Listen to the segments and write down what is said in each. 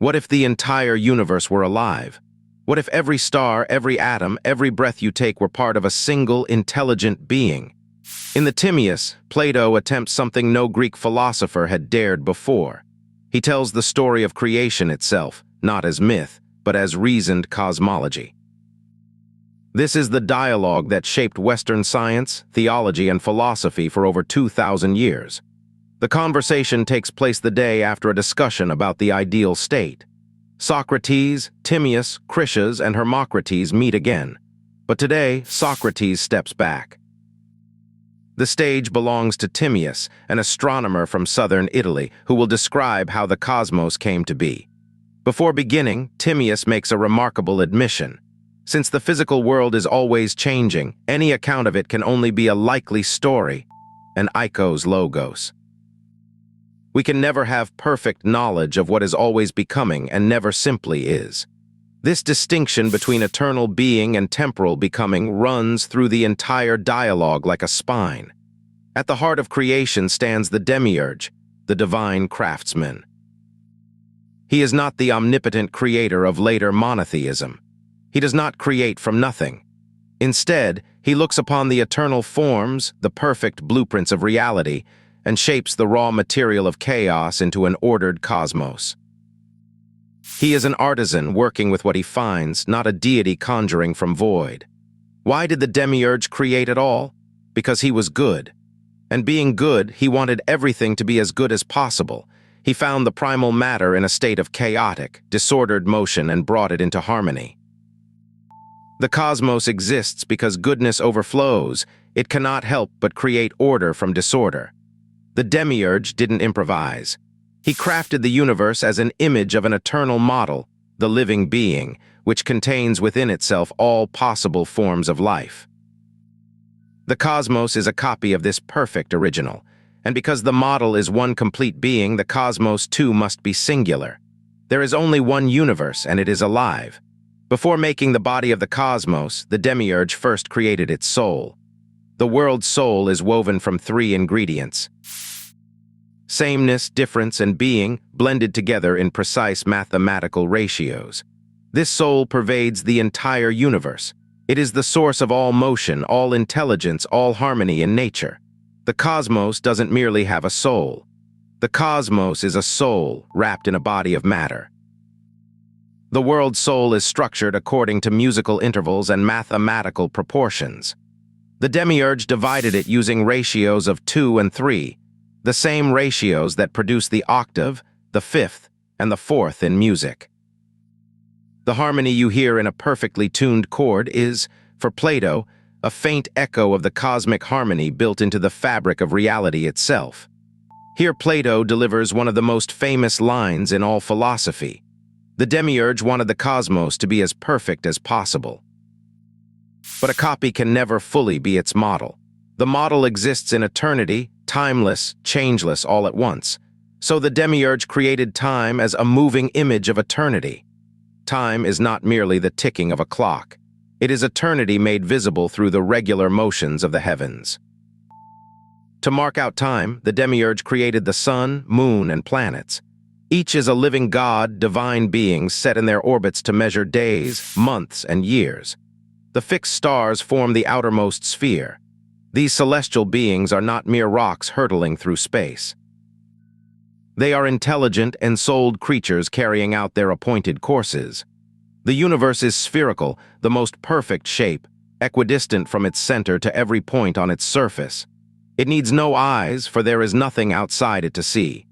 What if the entire universe were alive? What if every star, every atom, every breath you take were part of a single intelligent being? In the Timaeus, Plato attempts something no Greek philosopher had dared before. He tells the story of creation itself, not as myth, but as reasoned cosmology. This is the dialogue that shaped Western science, theology, and philosophy for over 2,000 years. The conversation takes place the day after a discussion about the ideal state. Socrates, Timaeus, Critias, and Hermocrates meet again. But today, Socrates steps back. The stage belongs to Timaeus, an astronomer from southern Italy, who will describe how the cosmos came to be. Before beginning, Timaeus makes a remarkable admission. Since the physical world is always changing, any account of it can only be a likely story, an eikos logos. We can never have perfect knowledge of what is always becoming and never simply is. This distinction between eternal being and temporal becoming runs through the entire dialogue like a spine. At the heart of creation stands the Demiurge, the divine craftsman. He is not the omnipotent creator of later monotheism. He does not create from nothing. Instead, he looks upon the eternal forms, the perfect blueprints of reality, and shapes the raw material of chaos into an ordered cosmos. He is an artisan working with what he finds, not a deity conjuring from void. Why did the Demiurge create at all? Because he was good. And being good, he wanted everything to be as good as possible. He found the primal matter in a state of chaotic, disordered motion and brought it into harmony. The cosmos exists because goodness overflows. It cannot help but create order from disorder. The Demiurge didn't improvise. He crafted the universe as an image of an eternal model, the living being, which contains within itself all possible forms of life. The cosmos is a copy of this perfect original, and because the model is one complete being, the cosmos too must be singular. There is only one universe, and it is alive. Before making the body of the cosmos, the Demiurge first created its soul. The world's soul is woven from three ingredients: sameness, difference, and being, blended together in precise mathematical ratios. This soul pervades the entire universe. It is the source of all motion, all intelligence, all harmony in nature. The cosmos doesn't merely have a soul. The cosmos is a soul wrapped in a body of matter. The world's soul is structured according to musical intervals and mathematical proportions. The Demiurge divided it using ratios of 2 and 3, the same ratios that produce the octave, the fifth, and the fourth in music. The harmony you hear in a perfectly tuned chord is, for Plato, a faint echo of the cosmic harmony built into the fabric of reality itself. Here Plato delivers one of the most famous lines in all philosophy. The Demiurge wanted the cosmos to be as perfect as possible. But a copy can never fully be its model. The model exists in eternity, timeless, changeless all at once. So the Demiurge created time as a moving image of eternity. Time is not merely the ticking of a clock. It is eternity made visible through the regular motions of the heavens. To mark out time, the Demiurge created the sun, moon, and planets. Each is a living god, divine beings set in their orbits to measure days, months, and years. The fixed stars form the outermost sphere. These celestial beings are not mere rocks hurtling through space. They are intelligent, ensouled creatures carrying out their appointed courses. The universe is spherical, the most perfect shape, equidistant from its center to every point on its surface. It needs no eyes, for there is nothing outside it to see.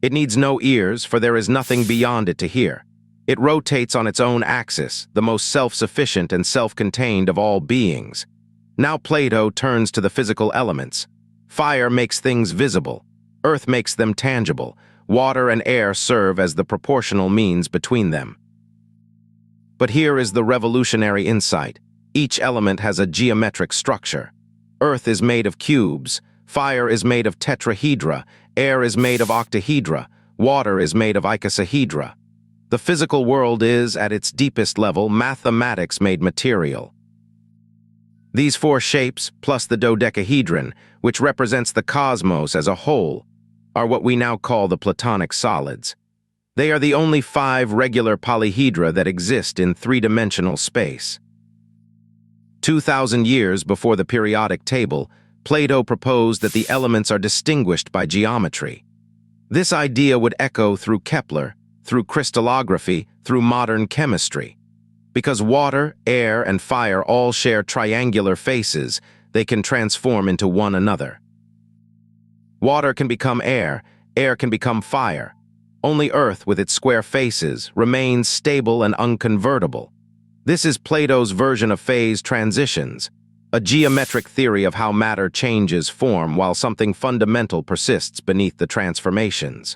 It needs no ears, for there is nothing beyond it to hear. It rotates on its own axis, the most self-sufficient and self-contained of all beings. Now Plato turns to the physical elements. Fire makes things visible. Earth makes them tangible. Water and air serve as the proportional means between them. But here is the revolutionary insight. Each element has a geometric structure. Earth is made of cubes. Fire is made of tetrahedra. Air is made of octahedra. Water is made of icosahedra. The physical world is, at its deepest level, mathematics made material. These four shapes, plus the dodecahedron, which represents the cosmos as a whole, are what we now call the Platonic Solids. They are the only 5 regular polyhedra that exist in 3-dimensional space. 2,000 years before the periodic table, Plato proposed that the elements are distinguished by geometry. This idea would echo through Kepler, through crystallography, through modern chemistry. Because water, air, and fire all share triangular faces, they can transform into one another. Water can become air can become fire. Only Earth, with its square faces, remains stable and unconvertible. This is Plato's version of phase transitions, a geometric theory of how matter changes form while something fundamental persists beneath the transformations.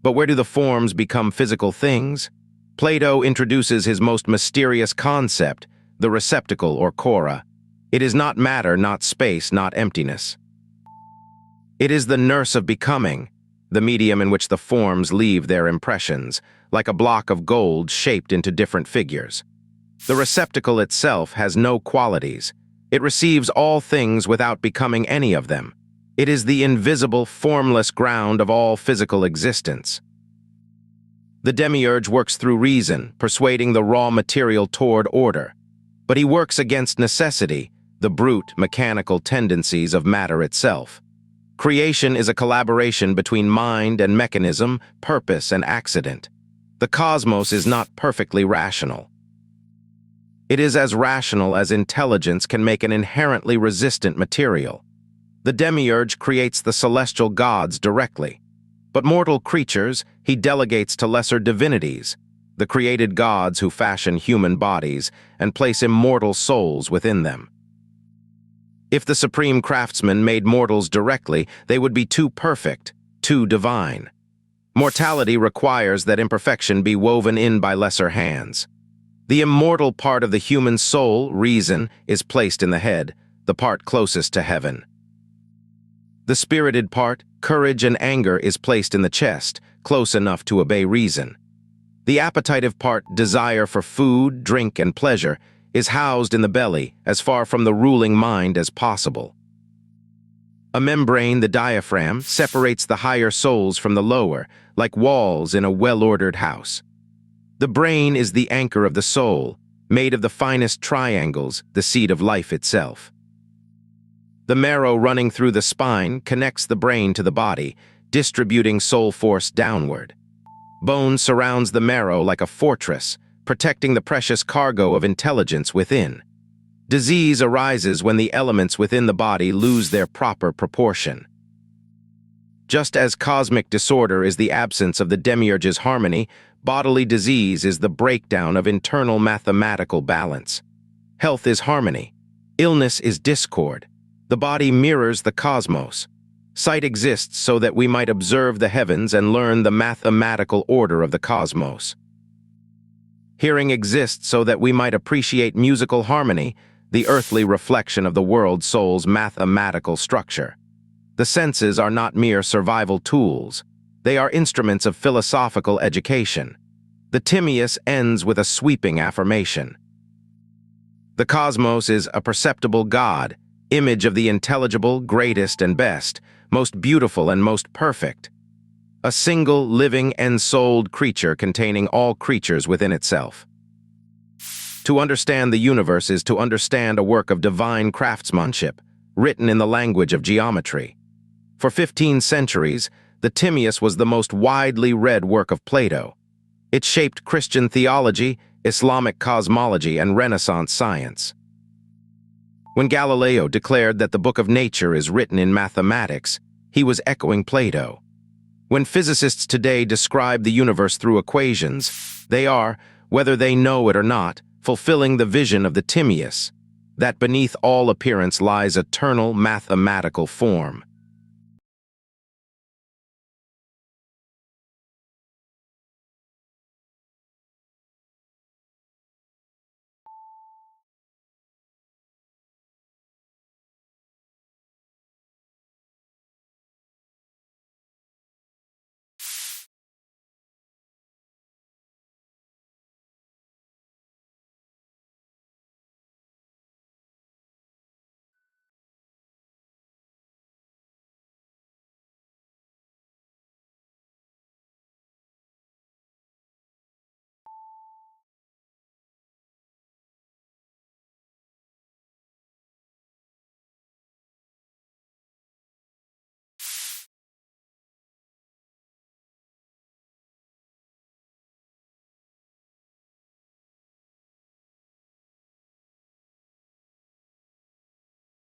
But where do the forms become physical things? Plato introduces his most mysterious concept, the receptacle or chora. It is not matter, not space, not emptiness. It is the nurse of becoming, the medium in which the forms leave their impressions, like a block of gold shaped into different figures. The receptacle itself has no qualities. It receives all things without becoming any of them. It is the invisible, formless ground of all physical existence. The Demiurge works through reason, persuading the raw material toward order. But he works against necessity, the brute, mechanical tendencies of matter itself. Creation is a collaboration between mind and mechanism, purpose and accident. The cosmos is not perfectly rational. It is as rational as intelligence can make an inherently resistant material. The Demiurge creates the celestial gods directly, but mortal creatures he delegates to lesser divinities, the created gods who fashion human bodies and place immortal souls within them. If the supreme craftsman made mortals directly, they would be too perfect, too divine. Mortality requires that imperfection be woven in by lesser hands. The immortal part of the human soul, reason, is placed in the head, the part closest to heaven. The spirited part, courage and anger, is placed in the chest, close enough to obey reason. The appetitive part, desire for food, drink, and pleasure, is housed in the belly, as far from the ruling mind as possible. A membrane, the diaphragm, separates the higher souls from the lower, like walls in a well-ordered house. The brain is the anchor of the soul, made of the finest triangles, the seat of life itself. The marrow running through the spine connects the brain to the body, distributing soul force downward. Bone surrounds the marrow like a fortress, protecting the precious cargo of intelligence within. Disease arises when the elements within the body lose their proper proportion. Just as cosmic disorder is the absence of the Demiurge's harmony, bodily disease is the breakdown of internal mathematical balance. Health is harmony. Illness is discord. The body mirrors the cosmos. Sight exists so that we might observe the heavens and learn the mathematical order of the cosmos. Hearing exists so that we might appreciate musical harmony, the earthly reflection of the world soul's mathematical structure. The senses are not mere survival tools. They are instruments of philosophical education. The Timaeus ends with a sweeping affirmation. The cosmos is a perceptible God, image of the intelligible, greatest and best, most beautiful and most perfect. A single, living, ensouled creature containing all creatures within itself. To understand the universe is to understand a work of divine craftsmanship, written in the language of geometry. For 15 centuries, the Timaeus was the most widely read work of Plato. It shaped Christian theology, Islamic cosmology, and Renaissance science. When Galileo declared that the book of nature is written in mathematics, he was echoing Plato. When physicists today describe the universe through equations, they are, whether they know it or not, fulfilling the vision of the Timaeus, that beneath all appearance lies eternal mathematical form.